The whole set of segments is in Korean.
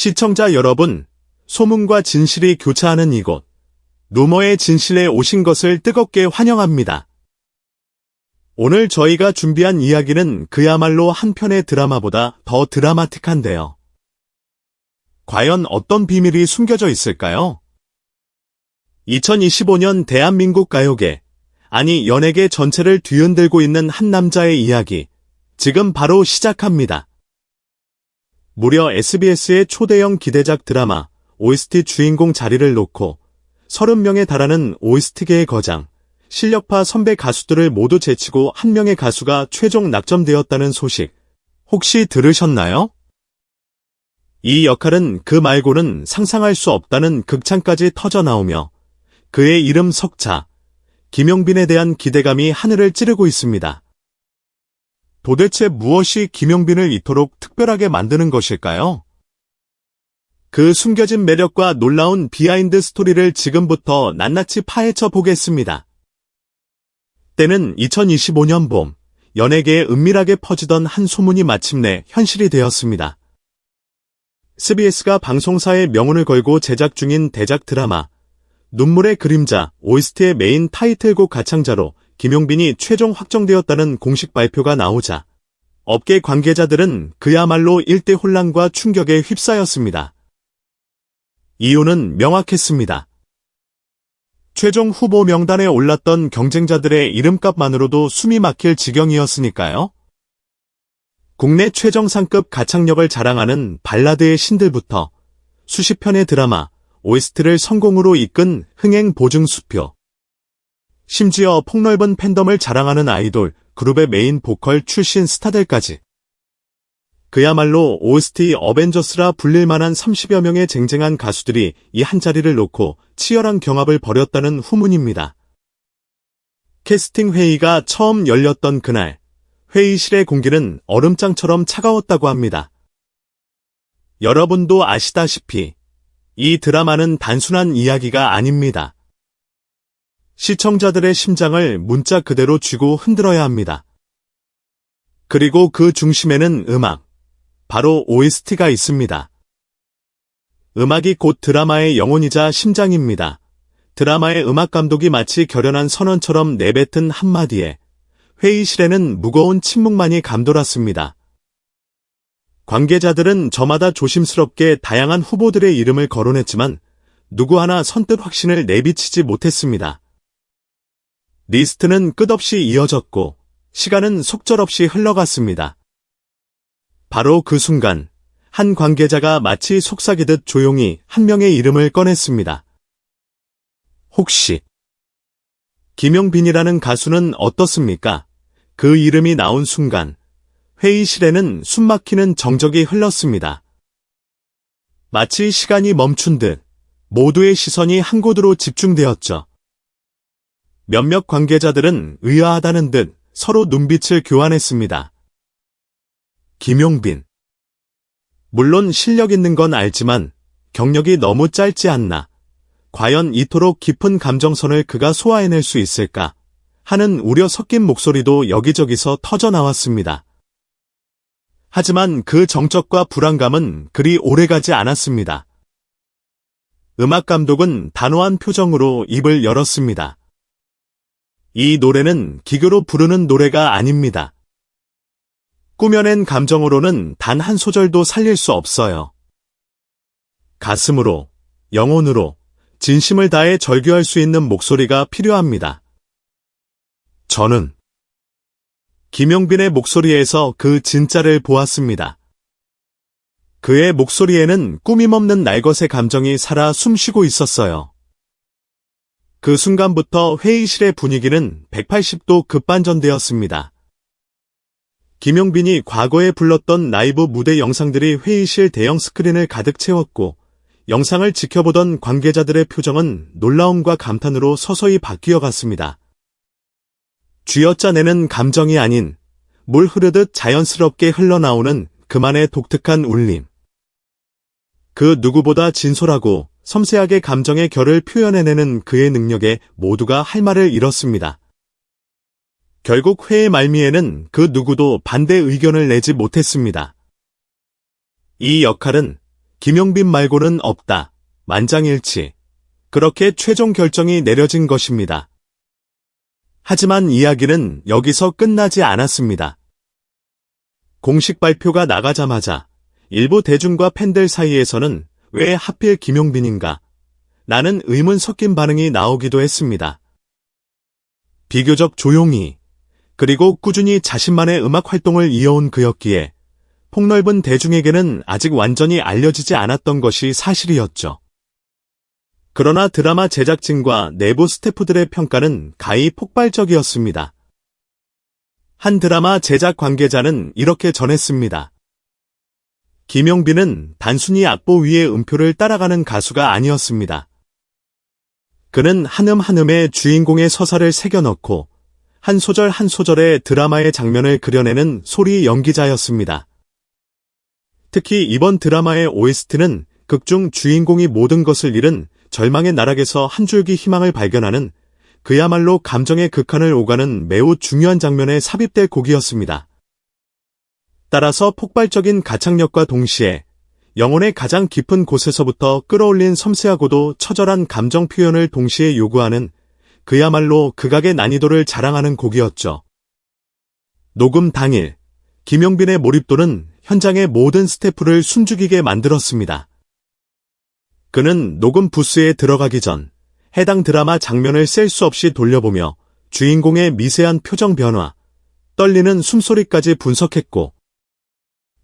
시청자 여러분, 소문과 진실이 교차하는 이곳, 루머의 진실에 오신 것을 뜨겁게 환영합니다. 오늘 저희가 준비한 이야기는 그야말로 한 편의 드라마보다 더 드라마틱한데요. 과연 어떤 비밀이 숨겨져 있을까요? 2025년 대한민국 가요계, 아니 연예계 전체를 뒤흔들고 있는 한 남자의 이야기, 지금 바로 시작합니다. 무려 SBS의 초대형 기대작 드라마 OST 주인공 자리를 놓고 30명에 달하는 OST계의 거장, 실력파 선배 가수들을 모두 제치고 한 명의 가수가 최종 낙점되었다는 소식, 혹시 들으셨나요? 이 역할은 그 말고는 상상할 수 없다는 극찬까지 터져나오며 그의 이름 석자, 김용빈에 대한 기대감이 하늘을 찌르고 있습니다. 도대체 무엇이 김용빈을 이토록 특별하게 만드는 것일까요? 그 숨겨진 매력과 놀라운 비하인드 스토리를 지금부터 낱낱이 파헤쳐 보겠습니다. 때는 2025년 봄, 연예계에 은밀하게 퍼지던 한 소문이 마침내 현실이 되었습니다. SBS가 방송사의 명운을 걸고 제작 중인 대작 드라마 눈물의 그림자 OST의 메인 타이틀곡 가창자로 김용빈이 최종 확정되었다는 공식 발표가 나오자 업계 관계자들은 그야말로 일대 혼란과 충격에 휩싸였습니다. 이유는 명확했습니다. 최종 후보 명단에 올랐던 경쟁자들의 이름값만으로도 숨이 막힐 지경이었으니까요. 국내 최정상급 가창력을 자랑하는 발라드의 신들부터 수십 편의 드라마, OST를 성공으로 이끈 흥행 보증수표, 심지어 폭넓은 팬덤을 자랑하는 아이돌, 그룹의 메인 보컬 출신 스타들까지. 그야말로 OST 어벤져스라 불릴 만한 30여 명의 쟁쟁한 가수들이 이 한자리를 놓고 치열한 경합을 벌였다는 후문입니다. 캐스팅 회의가 처음 열렸던 그날, 회의실의 공기는 얼음장처럼 차가웠다고 합니다. 여러분도 아시다시피 이 드라마는 단순한 이야기가 아닙니다. 시청자들의 심장을 문자 그대로 쥐고 흔들어야 합니다. 그리고 그 중심에는 음악, 바로 OST가 있습니다. 음악이 곧 드라마의 영혼이자 심장입니다. 드라마의 음악 감독이 마치 결연한 선언처럼 내뱉은 한마디에 회의실에는 무거운 침묵만이 감돌았습니다. 관계자들은 저마다 조심스럽게 다양한 후보들의 이름을 거론했지만 누구 하나 선뜻 확신을 내비치지 못했습니다. 리스트는 끝없이 이어졌고 시간은 속절없이 흘러갔습니다. 바로 그 순간 한 관계자가 마치 속삭이듯 조용히 한 명의 이름을 꺼냈습니다. 혹시 김용빈이라는 가수는 어떻습니까? 그 이름이 나온 순간 회의실에는 숨막히는 정적이 흘렀습니다. 마치 시간이 멈춘 듯 모두의 시선이 한 곳으로 집중되었죠. 몇몇 관계자들은 의아하다는 듯 서로 눈빛을 교환했습니다. 김용빈. 물론 실력 있는 건 알지만 경력이 너무 짧지 않나. 과연 이토록 깊은 감정선을 그가 소화해낼 수 있을까? 하는 우려 섞인 목소리도 여기저기서 터져나왔습니다. 하지만 그 정적과 불안감은 그리 오래가지 않았습니다. 음악 감독은 단호한 표정으로 입을 열었습니다. 이 노래는 기교로 부르는 노래가 아닙니다. 꾸며낸 감정으로는 단 한 소절도 살릴 수 없어요. 가슴으로, 영혼으로, 진심을 다해 절규할 수 있는 목소리가 필요합니다. 저는 김용빈의 목소리에서 그 진짜를 보았습니다. 그의 목소리에는 꾸밈없는 날것의 감정이 살아 숨쉬고 있었어요. 그 순간부터 회의실의 분위기는 180도 급반전되었습니다. 김용빈이 과거에 불렀던 라이브 무대 영상들이 회의실 대형 스크린을 가득 채웠고 영상을 지켜보던 관계자들의 표정은 놀라움과 감탄으로 서서히 바뀌어 갔습니다. 쥐어짜내는 감정이 아닌 물 흐르듯 자연스럽게 흘러나오는 그만의 독특한 울림. 그 누구보다 진솔하고 섬세하게 감정의 결을 표현해내는 그의 능력에 모두가 할 말을 잃었습니다. 결국 회의 말미에는 그 누구도 반대 의견을 내지 못했습니다. 이 역할은 김용빈 말고는 없다. 만장일치. 그렇게 최종 결정이 내려진 것입니다. 하지만 이야기는 여기서 끝나지 않았습니다. 공식 발표가 나가자마자 일부 대중과 팬들 사이에서는 왜 하필 김용빈인가? 라는 의문 섞인 반응이 나오기도 했습니다. 비교적 조용히, 그리고 꾸준히 자신만의 음악 활동을 이어온 그였기에 폭넓은 대중에게는 아직 완전히 알려지지 않았던 것이 사실이었죠. 그러나 드라마 제작진과 내부 스태프들의 평가는 가히 폭발적이었습니다. 한 드라마 제작 관계자는 이렇게 전했습니다. 김용빈은 단순히 악보 위의 음표를 따라가는 가수가 아니었습니다. 그는 한음 한음에 주인공의 서사를 새겨넣고 한 소절 한 소절의 드라마의 장면을 그려내는 소리 연기자였습니다. 특히 이번 드라마의 OST는 극중 주인공이 모든 것을 잃은 절망의 나락에서 한 줄기 희망을 발견하는 그야말로 감정의 극한을 오가는 매우 중요한 장면에 삽입될 곡이었습니다. 따라서 폭발적인 가창력과 동시에 영혼의 가장 깊은 곳에서부터 끌어올린 섬세하고도 처절한 감정 표현을 동시에 요구하는 그야말로 극악의 난이도를 자랑하는 곡이었죠. 녹음 당일, 김용빈의 몰입도는 현장의 모든 스태프를 숨죽이게 만들었습니다. 그는 녹음 부스에 들어가기 전 해당 드라마 장면을 셀 수 없이 돌려보며 주인공의 미세한 표정 변화, 떨리는 숨소리까지 분석했고,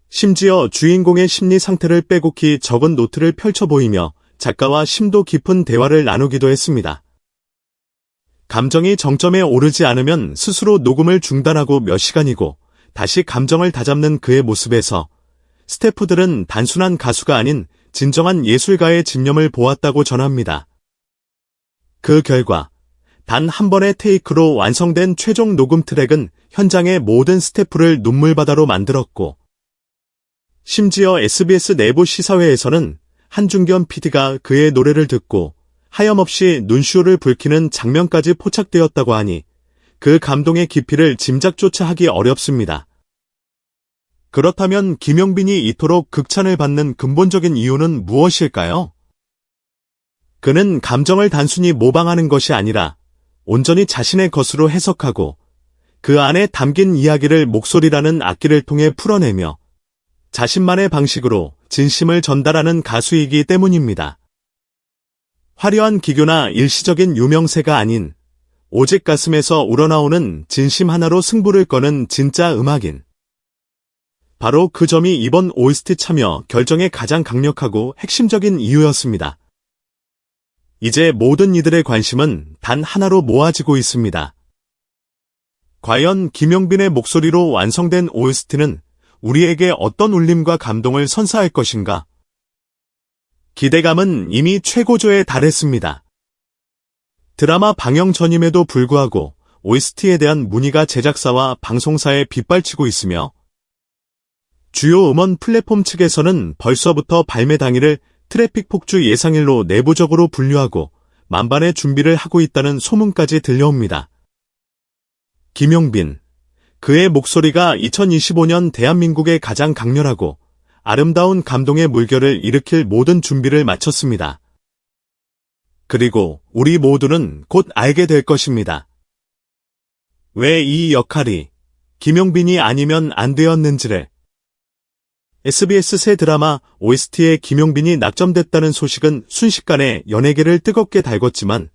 심지어 주인공의 심리 상태를 빼곡히 적은 노트를 펼쳐 보이며 작가와 심도 깊은 대화를 나누기도 했습니다. 감정이 정점에 오르지 않으면 스스로 녹음을 중단하고 몇 시간이고 다시 감정을 다잡는 그의 모습에서 스태프들은 단순한 가수가 아닌 진정한 예술가의 집념을 보았다고 전합니다. 그 결과 단 한 번의 테이크로 완성된 최종 녹음 트랙은 현장의 모든 스태프를 눈물바다로 만들었고, 심지어 SBS 내부 시사회에서는 한중견 PD가 그의 노래를 듣고 하염없이 눈시울을 붉히는 장면까지 포착되었다고 하니 그 감동의 깊이를 짐작조차 하기 어렵습니다. 그렇다면 김용빈이 이토록 극찬을 받는 근본적인 이유는 무엇일까요? 그는 감정을 단순히 모방하는 것이 아니라 온전히 자신의 것으로 해석하고 그 안에 담긴 이야기를 목소리라는 악기를 통해 풀어내며 자신만의 방식으로 진심을 전달하는 가수이기 때문입니다. 화려한 기교나 일시적인 유명세가 아닌 오직 가슴에서 우러나오는 진심 하나로 승부를 거는 진짜 음악인. 바로 그 점이 이번 OST 참여 결정의 가장 강력하고 핵심적인 이유였습니다. 이제 모든 이들의 관심은 단 하나로 모아지고 있습니다. 과연 김용빈의 목소리로 완성된 OST는 우리에게 어떤 울림과 감동을 선사할 것인가? 기대감은 이미 최고조에 달했습니다. 드라마 방영 전임에도 불구하고 OST에 대한 문의가 제작사와 방송사에 빗발치고 있으며 주요 음원 플랫폼 측에서는 벌써부터 발매 당일을 트래픽 폭주 예상일로 내부적으로 분류하고 만반의 준비를 하고 있다는 소문까지 들려옵니다. 김용빈, 그의 목소리가 2025년 대한민국의 가장 강렬하고 아름다운 감동의 물결을 일으킬 모든 준비를 마쳤습니다. 그리고 우리 모두는 곧 알게 될 것입니다. 왜 이 역할이 김용빈이 아니면 안 되었는지를. SBS 새 드라마 OST에 김용빈이 낙점됐다는 소식은 순식간에 연예계를 뜨겁게 달궜지만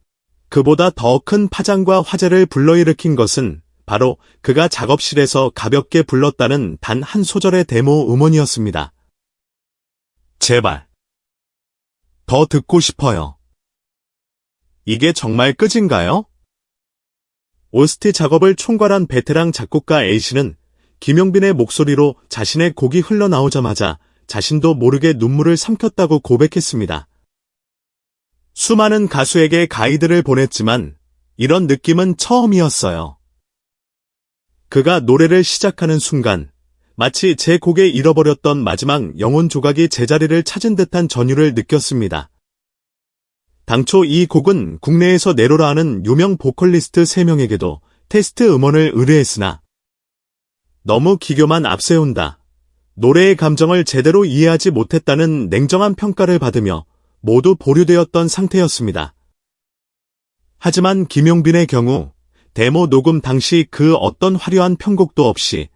그보다 더 큰 파장과 화제를 불러일으킨 것은 바로 그가 작업실에서 가볍게 불렀다는 단 한 소절의 데모 음원이었습니다. 제발. 더 듣고 싶어요. 이게 정말 끝인가요? OST 작업을 총괄한 베테랑 작곡가 A씨는 김용빈의 목소리로 자신의 곡이 흘러나오자마자 자신도 모르게 눈물을 삼켰다고 고백했습니다. 수많은 가수에게 가이드를 보냈지만 이런 느낌은 처음이었어요. 그가 노래를 시작하는 순간 마치 제 곡에 잃어버렸던 마지막 영혼 조각이 제자리를 찾은 듯한 전율을 느꼈습니다. 당초 이 곡은 국내에서 내로라 하는 유명 보컬리스트 3명에게도 테스트 음원을 의뢰했으나 너무 기교만 앞세운다. 노래의 감정을 제대로 이해하지 못했다는 냉정한 평가를 받으며 모두 보류되었던 상태였습니다. 하지만 김용빈의 경우 데모 녹음 당시 그 어떤 화려한 편곡도 없이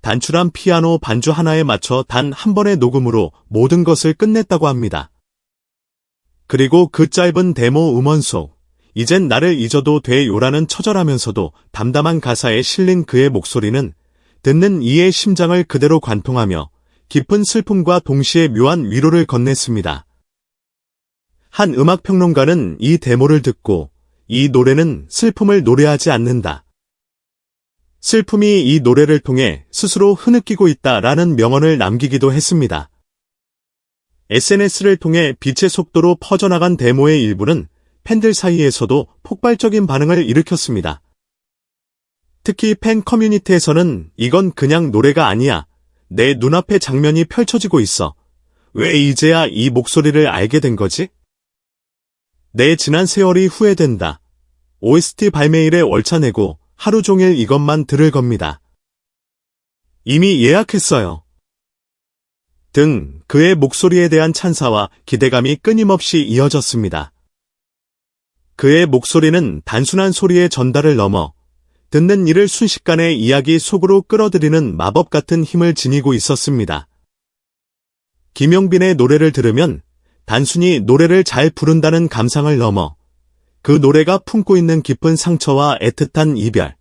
단출한 피아노 반주 하나에 맞춰 단 한 번의 녹음으로 모든 것을 끝냈다고 합니다. 그리고 그 짧은 데모 음원 속 이젠 나를 잊어도 돼요라는 처절하면서도 담담한 가사에 실린 그의 목소리는 듣는 이의 심장을 그대로 관통하며 깊은 슬픔과 동시에 묘한 위로를 건넸습니다. 한 음악평론가는 이 데모를 듣고 이 노래는 슬픔을 노래하지 않는다. 슬픔이 이 노래를 통해 스스로 흐느끼고 있다라는 명언을 남기기도 했습니다. SNS를 통해 빛의 속도로 퍼져나간 데모의 일부는 팬들 사이에서도 폭발적인 반응을 일으켰습니다. 특히 팬 커뮤니티에서는 이건 그냥 노래가 아니야. 내 눈앞에 장면이 펼쳐지고 있어. 왜 이제야 이 목소리를 알게 된 거지? 내 지난 세월이 후회된다. OST 발매일에 월차 내고 하루 종일 이것만 들을 겁니다. 이미 예약했어요. 등 그의 목소리에 대한 찬사와 기대감이 끊임없이 이어졌습니다. 그의 목소리는 단순한 소리의 전달을 넘어 듣는 이를 순식간에 이야기 속으로 끌어들이는 마법 같은 힘을 지니고 있었습니다. 김용빈의 노래를 들으면 단순히 노래를 잘 부른다는 감상을 넘어 그 노래가 품고 있는 깊은 상처와 애틋한 이별,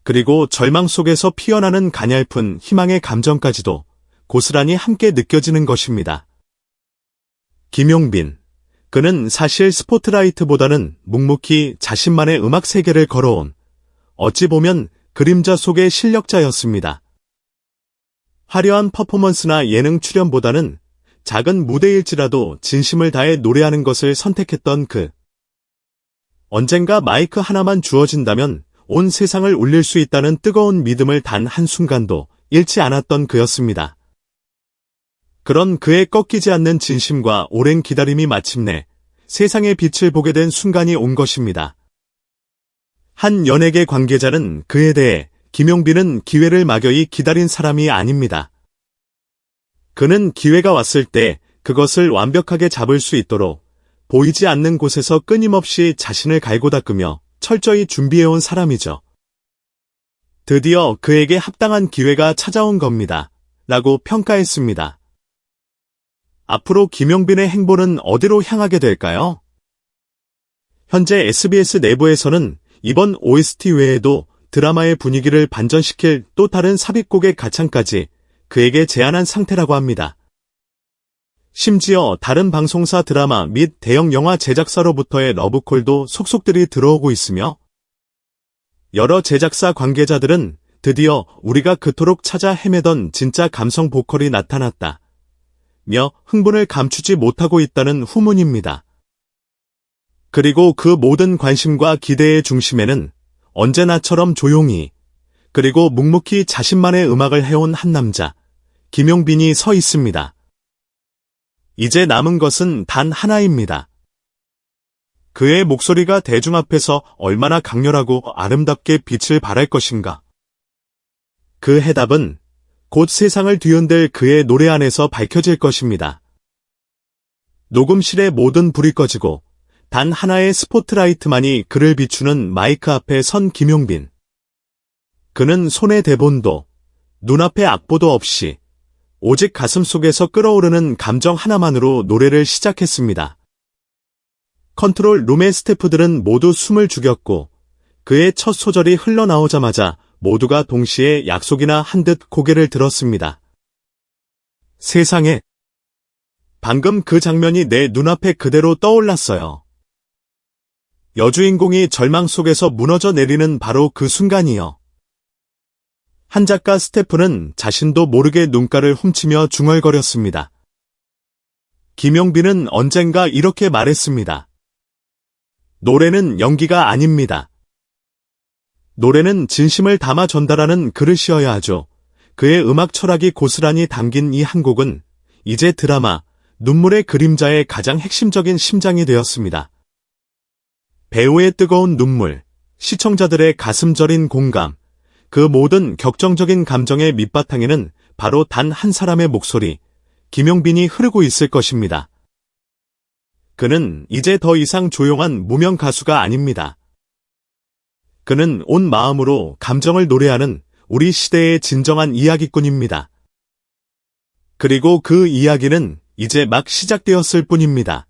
그리고 절망 속에서 피어나는 가냘픈 희망의 감정까지도 고스란히 함께 느껴지는 것입니다. 김용빈, 그는 사실 스포트라이트보다는 묵묵히 자신만의 음악 세계를 걸어온 어찌 보면 그림자 속의 실력자였습니다. 화려한 퍼포먼스나 예능 출연보다는 작은 무대일지라도 진심을 다해 노래하는 것을 선택했던 그. 언젠가 마이크 하나만 주어진다면 온 세상을 울릴 수 있다는 뜨거운 믿음을 단 한순간도 잃지 않았던 그였습니다. 그런 그의 꺾이지 않는 진심과 오랜 기다림이 마침내 세상의 빛을 보게 된 순간이 온 것입니다. 한 연예계 관계자는 그에 대해 김용빈은 기회를 막연히 기다린 사람이 아닙니다. 그는 기회가 왔을 때 그것을 완벽하게 잡을 수 있도록 보이지 않는 곳에서 끊임없이 자신을 갈고 닦으며 철저히 준비해온 사람이죠. 드디어 그에게 합당한 기회가 찾아온 겁니다. 라고 평가했습니다. 앞으로 김용빈의 행보는 어디로 향하게 될까요? 현재 SBS 내부에서는 이번 OST 외에도 드라마의 분위기를 반전시킬 또 다른 삽입곡의 가창까지 그에게 제안한 상태라고 합니다. 심지어 다른 방송사 드라마 및 대형 영화 제작사로부터의 러브콜도 속속들이 들어오고 있으며 여러 제작사 관계자들은 드디어 우리가 그토록 찾아 헤매던 진짜 감성 보컬이 나타났다 며 흥분을 감추지 못하고 있다는 후문입니다. 그리고 그 모든 관심과 기대의 중심에는 언제나처럼 조용히 그리고 묵묵히 자신만의 음악을 해온 한 남자, 김용빈이 서 있습니다. 이제 남은 것은 단 하나입니다. 그의 목소리가 대중 앞에서 얼마나 강렬하고 아름답게 빛을 발할 것인가. 그 해답은 곧 세상을 뒤흔들 그의 노래 안에서 밝혀질 것입니다. 녹음실의 모든 불이 꺼지고 단 하나의 스포트라이트만이 그를 비추는 마이크 앞에 선 김용빈. 그는 손에 대본도 눈앞에 악보도 없이 오직 가슴속에서 끓어오르는 감정 하나만으로 노래를 시작했습니다. 컨트롤 룸의 스태프들은 모두 숨을 죽였고 그의 첫 소절이 흘러나오자마자 모두가 동시에 약속이나 한 듯 고개를 들었습니다. 세상에, 방금 그 장면이 내 눈앞에 그대로 떠올랐어요. 여주인공이 절망 속에서 무너져 내리는 바로 그 순간이요. 한 작가 스태프는 자신도 모르게 눈가를 훔치며 중얼거렸습니다. 김용빈은 언젠가 이렇게 말했습니다. 노래는 연기가 아닙니다. 노래는 진심을 담아 전달하는 그릇이어야 하죠. 그의 음악 철학이 고스란히 담긴 이 한 곡은 이제 드라마 눈물의 그림자의 가장 핵심적인 심장이 되었습니다. 배우의 뜨거운 눈물, 시청자들의 가슴 저린 공감, 그 모든 격정적인 감정의 밑바탕에는 바로 단 한 사람의 목소리, 김용빈이 흐르고 있을 것입니다. 그는 이제 더 이상 조용한 무명 가수가 아닙니다. 그는 온 마음으로 감정을 노래하는 우리 시대의 진정한 이야기꾼입니다. 그리고 그 이야기는 이제 막 시작되었을 뿐입니다.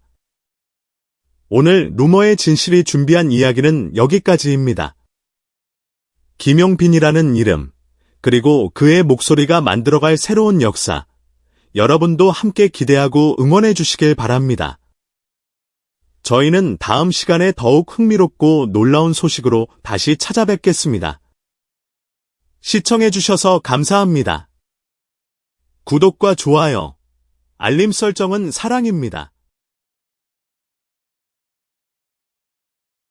오늘 루머의 진실이 준비한 이야기는 여기까지입니다. 김용빈이라는 이름, 그리고 그의 목소리가 만들어갈 새로운 역사, 여러분도 함께 기대하고 응원해 주시길 바랍니다. 저희는 다음 시간에 더욱 흥미롭고 놀라운 소식으로 다시 찾아뵙겠습니다. 시청해 주셔서 감사합니다. 구독과 좋아요, 알림 설정은 사랑입니다.